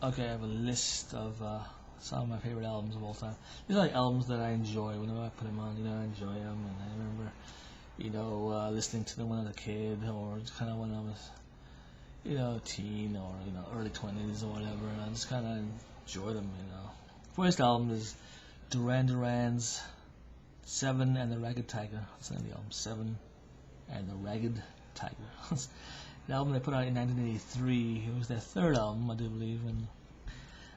Okay, I have a list of some of my favorite albums of all time. These are like albums that I enjoy whenever I put them on. I enjoy them, and I remember, listening to them when I was a kid, or just kind of when I was, a teen, or early 20s or whatever. And I just kind of enjoy them. First album is Duran Duran's Seven and the Ragged Tiger. That's the name of the album, Seven and the Ragged Tiger. The album they put out in 1983. It was their third album, I do believe. And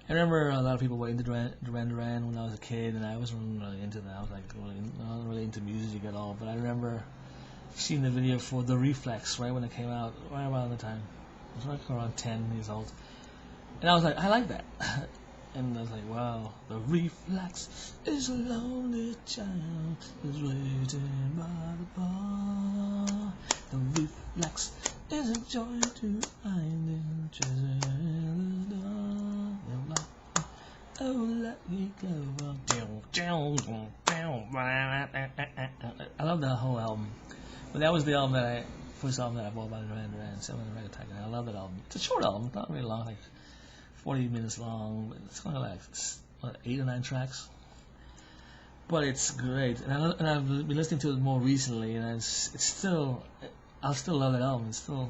I remember a lot of people were into Duran Duran when I was a kid, and I wasn't really into that. I was like not really into music at all. But I remember seeing the video for The Reflex right when it came out, right around the time. I was like around 10 years old, and I was like, I like that. And I was like, wow, the reflex is a lonely child who's waiting by the bar. The reflex is a joy to find in treasure in the dark. Oh, let me go. I love that whole album. But that was the first album that I bought by Duran Duran, Seven and the Ragged Tiger. I love that album. It's a short album, it's not really long, like 40 minutes long, but it's kind of like 8 or 9 tracks. But it's great, and I've been listening to it more recently, and it's still, I still love that album. It's a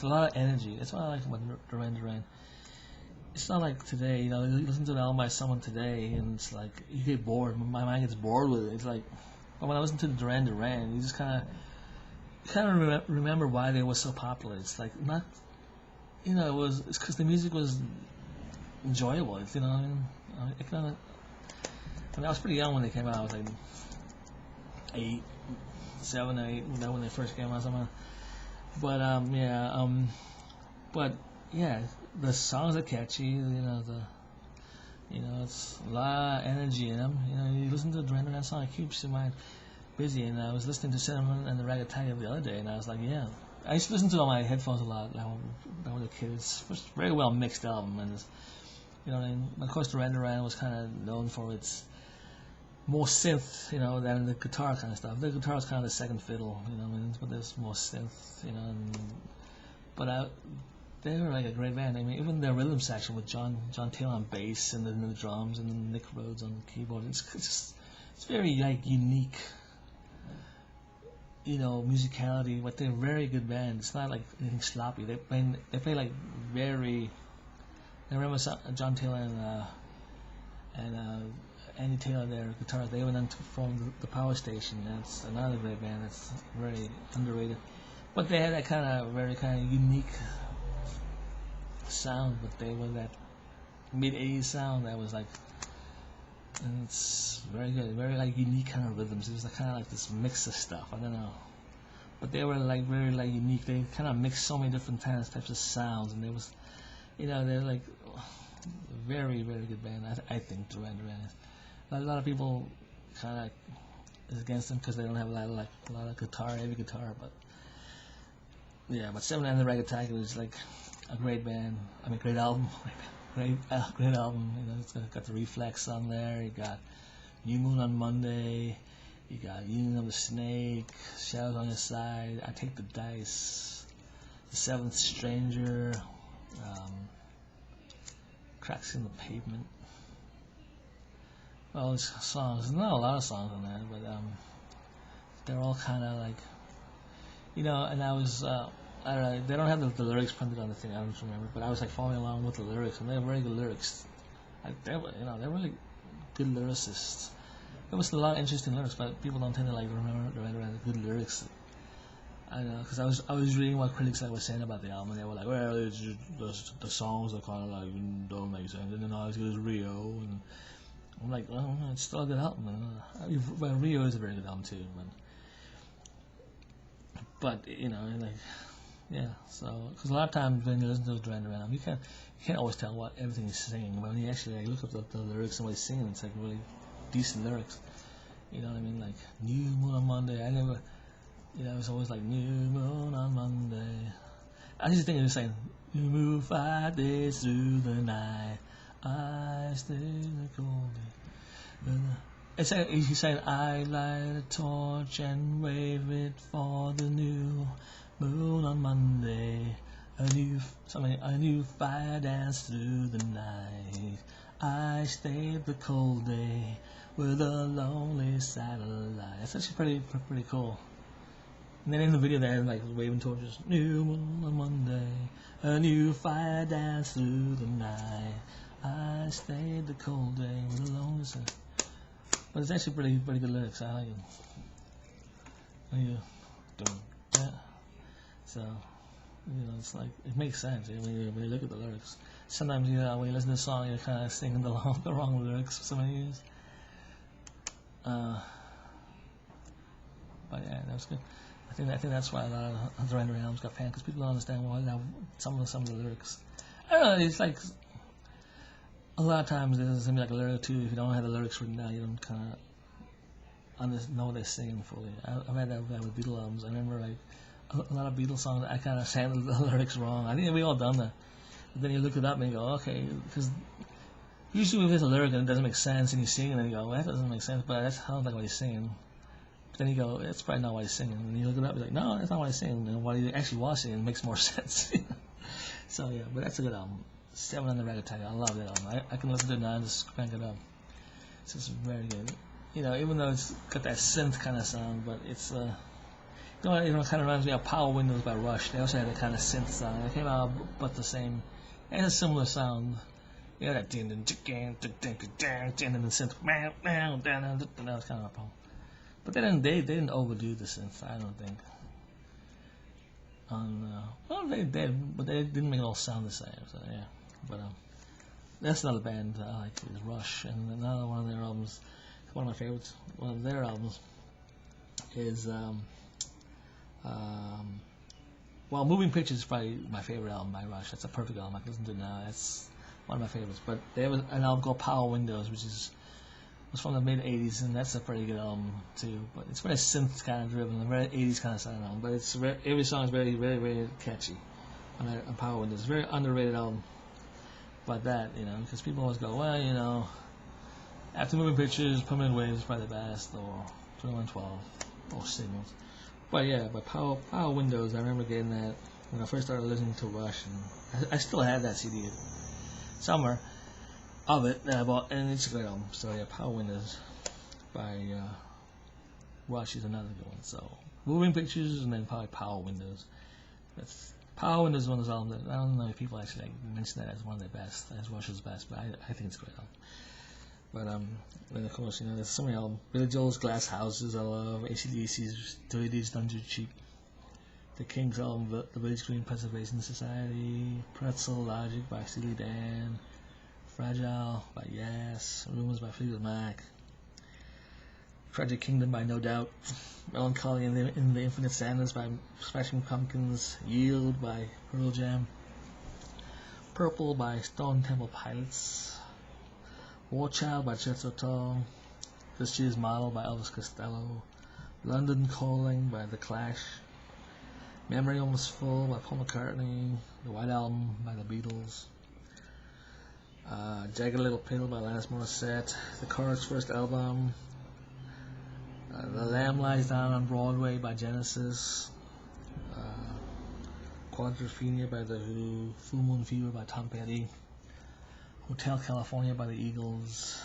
lot of energy. That's what I like about Duran Duran. It's not like today, you listen to an album by someone today, and it's like you get bored. My mind gets bored with it. It's like, but when I listen to Duran Duran, you just kind of remember why they were so popular. It's like not. It's because the music was enjoyable. What I mean? I was pretty young when they came out. I was like 8, 7, 8, when they first came out. Something. But the songs are catchy. It's a lot of energy in them. You listen to the Duran Duran song, it keeps your mind busy. And I was listening to Cinnamon and the Ragged Tiger the other day, and I was like, yeah. I used to listen to it on my headphones a lot when I was a kid. It's a very well mixed album, and of course Duran Duran was kind of known for its more synth, than the guitar kind of stuff. The guitar was kind of the second fiddle, but there's more synth, But they were like a great band. I mean, even their rhythm section with John Taylor on bass and then the drums and then Nick Rhodes on keyboard. It's very like unique. Musicality, but they're a very good band. It's not like anything sloppy. They play like very. I remember John Taylor and Andy Taylor, their guitarists. They went on to form the Power Station. That's another great band. That's very underrated. But they had that very unique sound. But they were that mid-80s sound that was like. And it's very good, very like unique kind of rhythms. It was kind of like this mix of stuff. I don't know, but they were like very like unique. They kind of mixed so many different types of sounds, and they're like very very good band. I think Duran Duran is. A lot of people kind of is against them because they don't have a lot of guitar, heavy guitar. But but Seven and the Ragged Tiger is like a great band. I mean, great album. Great album. It's got the Reflex on there. You got New Moon on Monday. You got Union of the Snake, Shadows on Your Side, I Take the Dice, The Seventh Stranger, Cracks in the Pavement. Well, these songs. There's not a lot of songs on there, but they're all kind of like, And I was. I don't know, they don't have the lyrics printed on the thing, I don't remember, but I was like following along with the lyrics, and they're very good lyrics. Like they're really good lyricists. There was a lot of interesting lyrics, but people don't tend to like remember the good lyrics. I know, because I was reading what critics were saying about the album, and they were like, well, it's just, the songs are kind of like don't make sense, and then not as good as Rio, and I'm like, well, it's still a good album. Well, Rio is a very good album too, but like. Yeah, so because a lot of times when you listen to Duran Duran, you can't always tell what everything is singing. But when you actually look up the lyrics and what he's singing, it's like really decent lyrics. You know what I mean? Like New Moon on Monday. I never, it was always like New Moon on Monday. I used to think it was saying you move 5 days through the night. I stay in the cold. He's saying I light a torch and wave it for the new moon on Monday. A new fire danced through the night. I stayed the cold day with a lonely satellite. It's actually pretty cool. And then in the video, they're like waving torches. New moon on Monday, a new fire danced through the night. I stayed the cold day with a lonely satellite. But it's actually pretty good lyrics. I like it. So, it's like, it makes sense when you look at the lyrics. Sometimes, when you listen to the song, you're kind of singing the wrong lyrics for some reason. But yeah, that was good. I think that's why a lot of the Render albums got panned, because people don't understand why some of the lyrics. I don't know. It's like a lot of times there's gonna be like a lyric or two. If you don't have the lyrics written down, you don't kind of know what they're singing fully. I've had that with Beatles albums. I remember like a lot of Beatles songs, I kind of sang the lyrics wrong. I think we all done that. But then you look it up and you go, okay, because usually if there's a lyric and it doesn't make sense and you sing it and you go, well, that doesn't make sense, but that sounds like what he's singing. But then you go, it's probably not what he's singing. And you look it up, you're like, no, that's not what he's singing. And what he actually was singing makes more sense. So yeah, but that's a good album. 7 on the Rag Attack. I love that album. I can listen to it now and just crank it up. It's just very good. Even though it's got that synth kind of sound, but it's it kind of reminds me of Power Windows by Rush. They also had that kind of synth sound. It came out but the same. It has a similar sound. That ding ding ding ding ding ding, and then the synth. That was kind of a problem. But they didn't overdo the synth. I don't think. Well, they did, but they didn't make it all sound the same. So yeah. But that's another band I like is Rush, and another one of their albums, one of my favorites. One of their albums is Moving Pictures is probably my favorite album by Rush. That's a perfect album. I can listen to it now. That's one of my favorites. But they have an album called Power Windows, which was from the mid '80s, and that's a pretty good album too. But it's very synth kind of driven, a very '80s kind of sound album. But every song is very, very, very catchy on Power Windows. It's a very underrated album. But that, because people always go, well, after Moving Pictures, Permanent Waves is probably the best, or 2112, or Signals. But yeah, Power Windows, I remember getting that when I first started listening to Rush, and I still had that CD somewhere of it that I bought, and it's a great album. So yeah, Power Windows by Rush is another good one. So Moving Pictures, and then probably Power Windows. Power Windows is one of those albums that I don't know if people actually mention that as one of their best, as Rush's best, but I think it's a great album. But then of course, there's so many albums. Billy Joel's Glass Houses I love, AC/DC's Dirty Deeds Done Too Cheap, The King's album, The Village Green Preservation Society, Pretzel Logic by Steely Dan, Fragile by Yes, Rumors by Fleetwood Mac, Tragic Kingdom by No Doubt, Melancholy in the Infinite Sadness by Smashing Pumpkins, Yield by Pearl Jam, Purple by Stone Temple Pilots, War Child by Jethro Tull, This Year's Model by Elvis Costello, London Calling by The Clash, Memory Almost Full by Paul McCartney, The White Album by The Beatles, Jagged Little Pill by Alanis Morissette, The Chorus First Album, The Lamb Lies Down on Broadway by Genesis, Quadrophenia by The Who, Full Moon Fever by Tom Petty, Hotel California by the Eagles,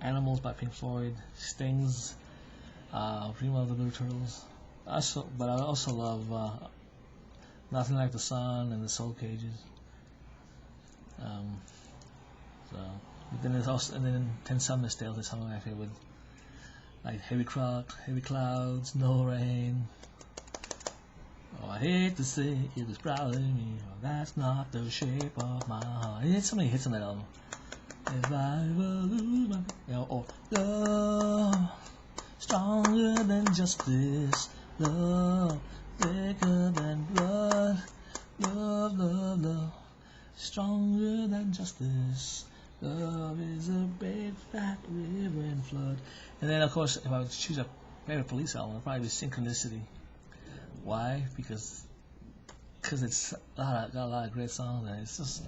Animals by Pink Floyd, Sting's Dream of the Blue Turtles. But I also love Nothing Like the Sun and the Soul Cages. But then there's also, and then 10 Summer Tales is some of my favorite, like Heavy Clouds, No Rain. Oh, I hate to say it was probably me, oh, that's not the shape of my heart. It had so many hits on that album. If I will lose my, love, stronger than justice, love, thicker than blood, love, stronger than justice. Love is a big fat river and flood. And then, of course, if I would choose a favorite Police album, it'd probably be Synchronicity. Why? Because it's got a lot of great songs. And it's just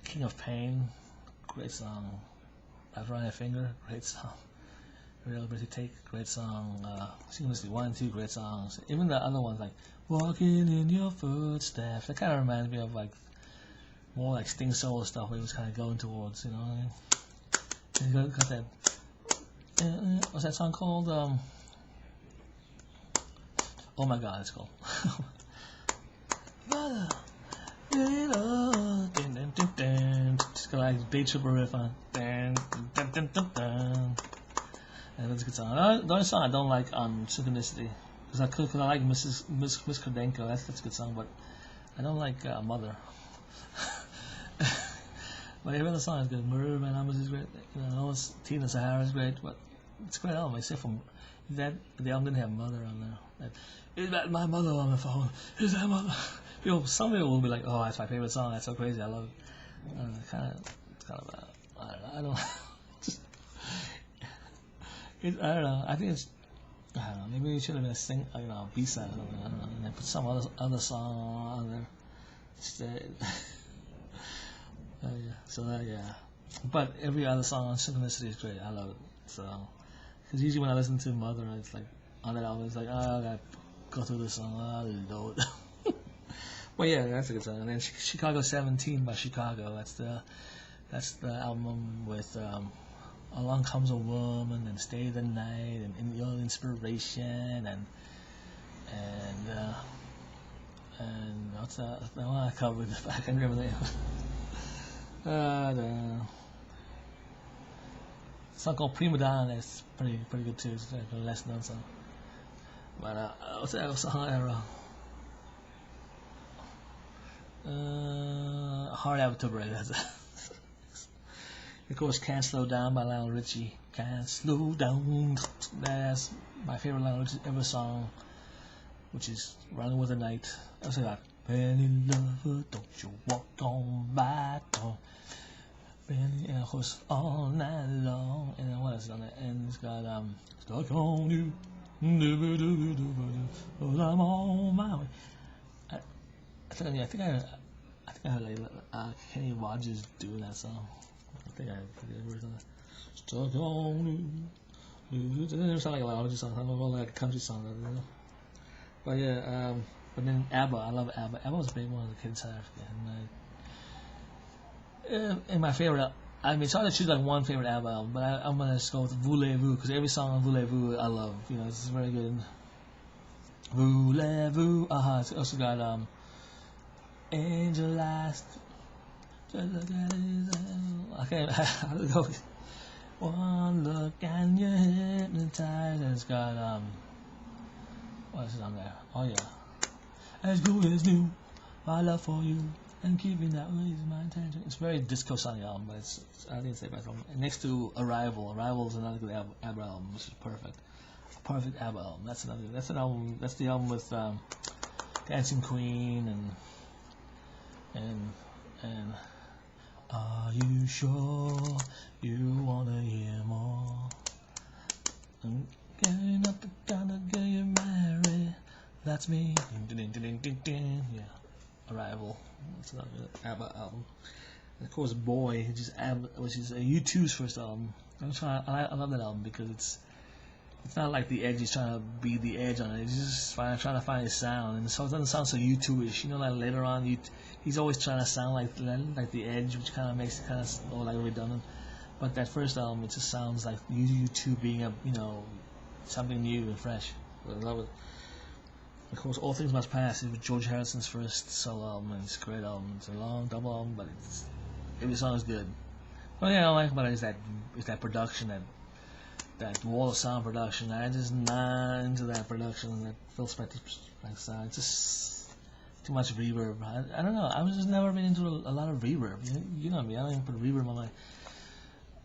King of Pain, great song. I've Run a Finger, great song. Real Pretty Take, great song. Synchronicity 1 and 2, great songs. Even the other ones like Walking in Your Footsteps, that kind of reminds me of like more like Sting solo stuff where he was kind of going towards, you know. And you got that. What's that song called? Oh my God, it's called. It's got like Bay Tripper riff on. And that's a good song. The only song I don't like on Synchronicity, because I like Miss Krodenko, that's a good song, but I don't like Mother. But every other song is good. Maria Man Amos is great. You know, Tina Sahara is great, but it's a great album. Except from that, the album didn't have Mother on there. Is that my mother on the phone? Is that mother? Some people will be like, "Oh, that's my favorite song. That's so crazy. I love it." I don't know. I don't know. I think it's. I don't know. Maybe it should have been a B-side. I don't know. And then put some other song on there instead. Yeah. So yeah. But every other song on Synchronicity is great. I love it. So, because usually when I listen to Mother, it's like on that album, it's like, oh, I gotta go through this song. Oh, Lord. Well, yeah, that's a good song. And then Chicago 17 by Chicago. That's the album with Along Comes a Woman and Stay the Night and Your Inspiration and what's that? The one I covered. I can't remember the name. The song called Prima Donna is pretty good too. It's like a less known song. But what's that song? Hard Habit to Break. That's it. Of course, Can't Slow Down by Lionel Richie. Can't Slow Down. That's my favorite Lionel Richie ever song, which is Running with the Night. I was like, Penny lover, don't you walk on by, don't. And of course, All Night Long. And then what else is on that? And it's got Stuck on You. Well, I'm on my way. I think I heard like Kenny Rogers doing that song. I think I heard that. Stuck on You. It doesn't sound like a Lionel song. It sounds more like a country song. But yeah, but then ABBA. I love ABBA. ABBA was a big one of the kids in Africa. And my favorite, I mean, it's hard to choose like one favorite ABBA album, but I'm gonna just go with Voulez-Vous because every song on Voulez-Vous I love. You know, it's very good. Voulez-Vous. It's also got Angel Eyes. Just look at his. I can't. How to go? One look and you're hypnotized. And it's got what is it on there? Oh yeah. As good as new, my love for you, and keeping that way is my intention. It's very disco sounding album, but I think it's the best album. And next to Arrival. Arrival is another good ABBA album, which is perfect. A perfect ABBA album. That's an album. That's the album with Dancing Queen and are you sure you wanna hear more? I'm getting up and gonna get you married. That's me. Yeah. Arrival. That's another ABBA album. And of course, Boy, which is U2's first album. I love that album because it's not like the Edge is trying to be the Edge on it. He's just trying to find his sound, and so it doesn't sound so U2-ish. You know, like later on, he's always trying to sound like the Edge, which kind of makes it kind of like redundant. But that first album, it just sounds like U2 being something new and fresh. I love it. Of course, All Things Must Pass is George Harrison's first solo album, and it's a great album. It's a long double album, but every song is good. One thing I don't like about it is that production, that wall of sound production. I'm just not into that production, that Phil Spector sound. It's just too much reverb. I don't know. I've just never been into a lot of reverb. You know me. I don't even put reverb on my.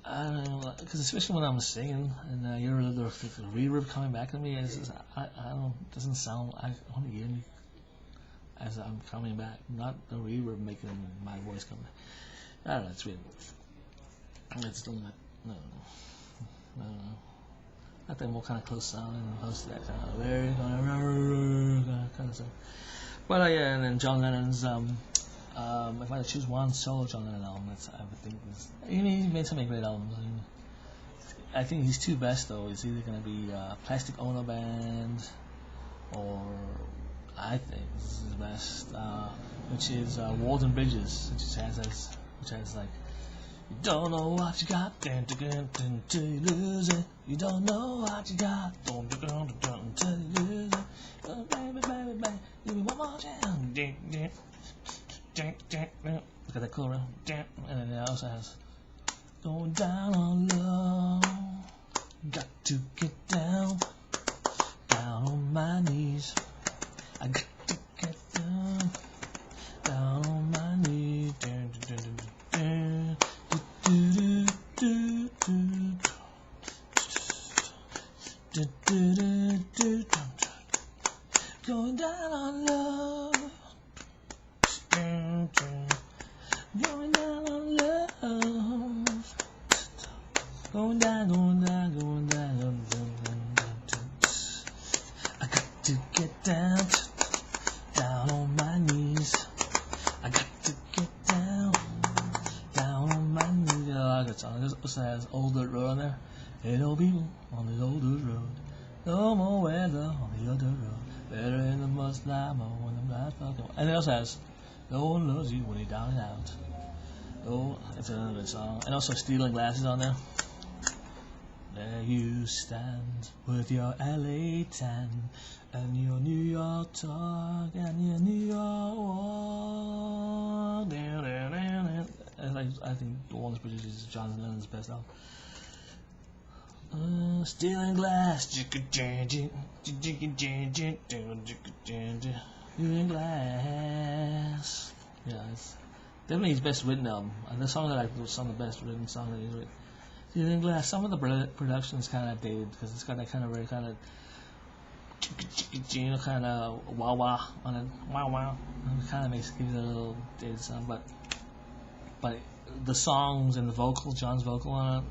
I don't know, because especially when I'm singing and I hear a little reverb coming back to me, it's just, I don't. It doesn't sound. I want to hear me as I'm coming back, not the reverb making my voice come back. I don't know. It's weird. It's still not. No. I think more kind of close sound and close to that kind of very kind of stuff. But yeah, and then John Lennon's if I had to choose one solo John Lennon album, I would think he made so many great albums. I think his two best though is either gonna be Plastic Ono Band or I think this is his best, which is Walls and Bridges, which has like you don't know what you got, till you lose it. You don't know what you got, till you lose it. Oh, baby, baby, baby, give me one more chance. Look at that cool round. And then it also has going down on low. Got to get down, down on my knees. I got to get down, down on my knees. Going down on love. Going down on love. Going down, going down, going down, going down. I got to get down, down on my knees. I got to get down, down on my knees. Yeah, I like that song. It also has Old Dirt Road on there. Ain't no people on the old dirt road. No more weather on the other road. Better in the mud slide more when I'm not fucking. And it also has No One Loves You When You're Down and Out. Oh, it's another good song. And also Stealing Glasses on there. There you stand with your LA tan and your New York talk and your New York walk. I think the one that's produced is John Lennon's best album. Stealing glass, stealing glass. Yeah, it's definitely his best written album. And the song that I was some of the best written song that he's written. Stealing glass. Some of the production's kind of dated because it's got that kind of very kind of kind of wah wah on it, wow wow. It kind of gives it a little dated sound, but the songs and the vocals, John's vocal on it,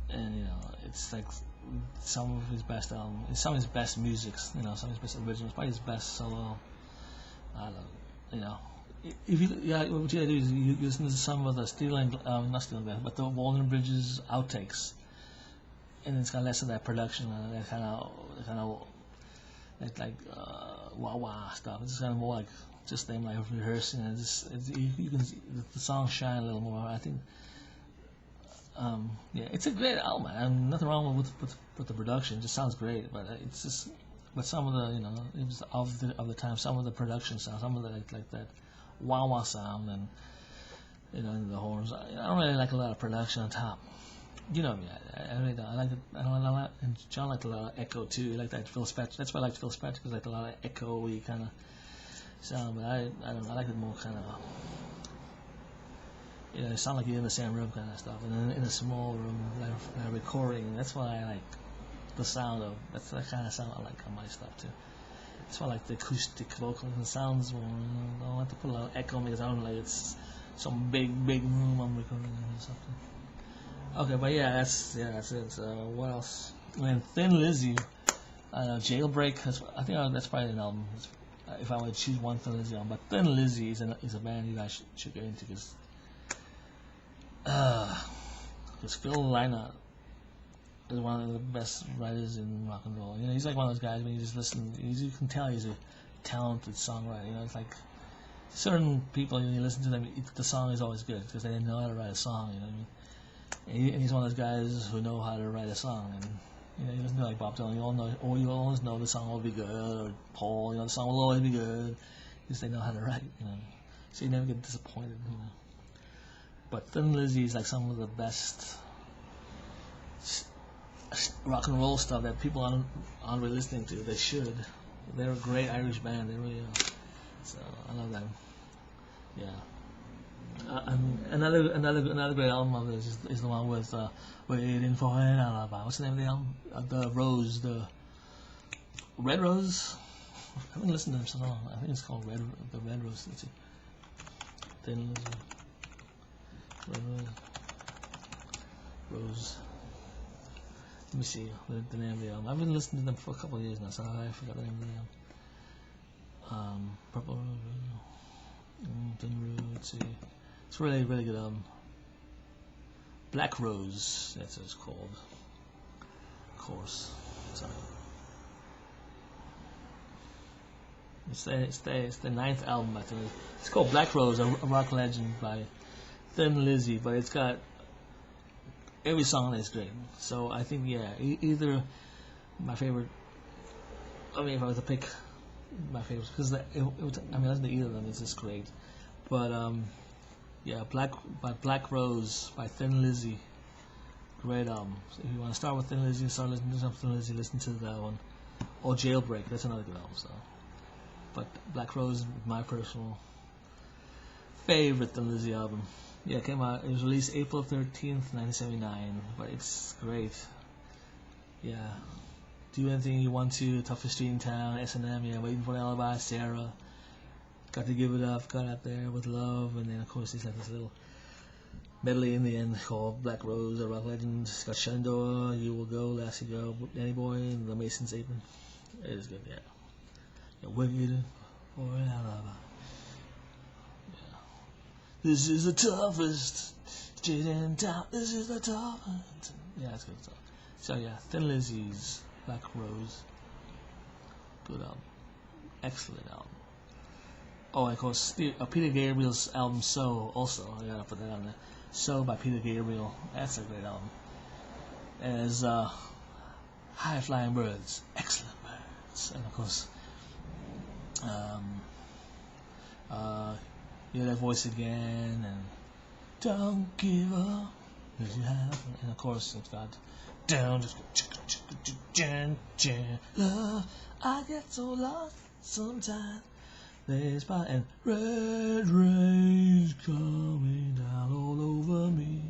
and you know, it's like some of his best album, some of his best musics, you know, some of his best originals, probably his best solo. I don't know, you know. If you, yeah, what you gotta do is you listen to some of the not Stealing Glass, but the Walls and Bridges outtakes, and it's got less of that production and that kind of like wah wah stuff. It's kind of more like just them like rehearsing, and you can the songs shine a little more. I think. Yeah, it's a great album. And nothing wrong with the production. It just sounds great, but it's just. But some of the, you know, it was of the time. Some of the production sound, some of the like that wah wah sound, and you know, the horns. I don't really like a lot of production on top. You know me. I really don't. I like it. I don't like. And John liked a lot of echo too. He liked that Phil Spector. That's why I liked Phil Spector, because I liked a lot of echo-y kind of sound. But I don't know. I like it more kind of. You know, it sounds like you're in the same room kind of stuff, and then in a small room, like recording. That's why I like the sound of. That's the kind of sound I like on my stuff too. That's why I like the acoustic vocals and sounds more. I don't have to put a lot of echo because I don't like it's some big room I'm recording or something. Okay, but that's it. So what else? And Thin Lizzy, Jailbreak. I think that's probably an album. If I were to choose one Thin Lizzy album, but Thin Lizzy is a band you guys should get into because Phil Lynott is one of the best writers in rock and roll. You know, he's like one of those guys when you just listen, you can tell he's a talented songwriter. You know, it's like certain people when you listen to them, the song is always good because they know how to write a song. You know what I mean? And he's one of those guys who know how to write a song. And you know, he doesn't do like Bob Dylan. You always know the song will be good, or Paul. You know, the song will always be good because they know how to write. You know, so you never get disappointed. You know. But Thin Lizzy is like some of the best rock and roll stuff that people aren't really listening to. They should. They're a great Irish band. They really are. So I love them. Yeah. Another great album of this is the one with Waiting for an Alibi. What's the name of the album? The Red Rose. I haven't listened to them so long. I think it's called the Red Rose. Let's see. Thin Lizzy. Rose. Let me see the name of the album. I've been listening to them for a couple of years now, so I forgot the name of the album. Purple Road. Thin Road. Let's see. It's a really, really good album. Black Rose, that's what it's called. Of course. Sorry. It's the ninth album, I think. It's called Black Rose, a rock legend by Thin Lizzy, but it's got every song is great. So I think, yeah, either my favorite. I mean, if I was to pick my favorites, because I mean, listen to either of them, it's just great. But yeah, Black Rose by Thin Lizzy, great album. So if you want to start with Thin Lizzy, start listening to Thin Lizzy, listen to that one, or Jailbreak. That's another good album. So, but Black Rose is my personal favorite Thin Lizzy album. Yeah, it came out. It was released April 13th, 1979. But it's great. Yeah. Do Anything You Want To, Toughest Street in Town, S&M, yeah, Waiting for an Alibi, Sarah, Got to Give It Up, Got Out There with Love, and then of course there's like this little medley in the end called Black Rose, a rock legend. It's got Shenandoah, You Will Go, Lassie Go, Danny Boy, and The Masons Apron. It is good, yeah. Waiting for an Alibi. Yeah. This is the toughest street in town. This is the toughest. Yeah, it's good. So yeah, Thin Lizzy's Black Rose. Good album. Excellent album. Oh, and of course, Peter Gabriel's album So, also. I gotta put that on there. So by Peter Gabriel. That's a great album. As High Flying Birds. Excellent birds. And of course, Hear That Voice Again. And Don't Give Up. And of course, it's got down, just love. I get so lost sometimes. There's by and red rays coming down all over me.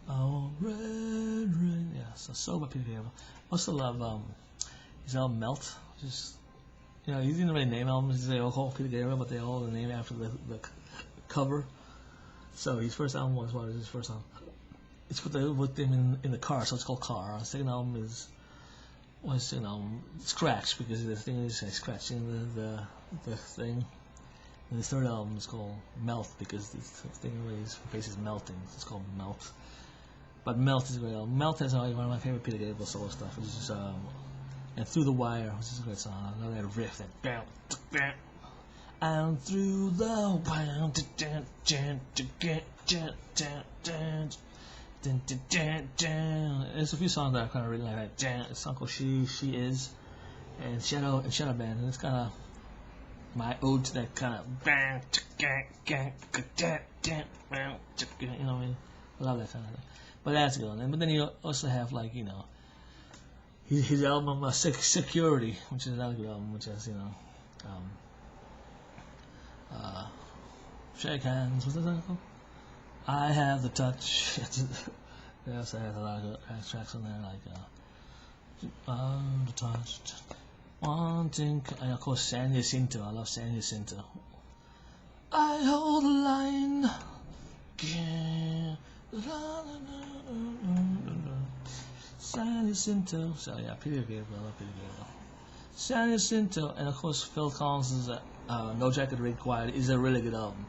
Oh, red rain. Yeah, so by Peter Gabriel. Also love his album Melt. Just he didn't really name albums. They all call Peter Gabriel, but they all name after the cover. So his first album was what is his first album? It's with them in the car, so it's called Car. The second album is Scratch, because the thing is scratching the thing. And the third album is called Melt, because the thing where his face is melting. It's called Melt. But Melt is a great album. Melt has one of my favorite Peter Gabriel solo stuff, which is and Through the Wire, which is a great song. I love that riff, that and through the wire. There's a few songs that I kind of really like. That it's song called She Is, and Shadow Band, and it's kind of my ode to that kind of you know what I mean? I love that kind of thing. But that's good. But then you also have his album Security, which is another good album, which has Shake Hands. What's that song called? I Have the Touch. It also has a lot of good tracks on there, like The Touch, Wanting, and of course San Jacinto. I love San Jacinto. I hold the line. San Jacinto. So yeah, Peter Gabriel. I love Peter Gabriel. San Jacinto, and of course Phil Collins's No Jacket Required is a really good album.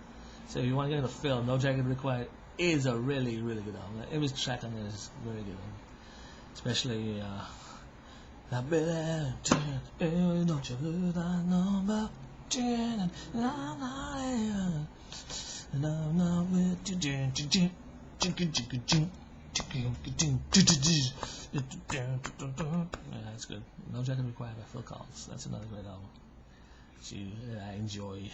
So if you want to get into Phil, No Jacket Required is a really, really good album. Every track on there is very good. Especially La Belle, don't you hear that number? And I'm not with you. Yeah, that's good. No Jacket Required by Phil Collins. That's another great album. I enjoy.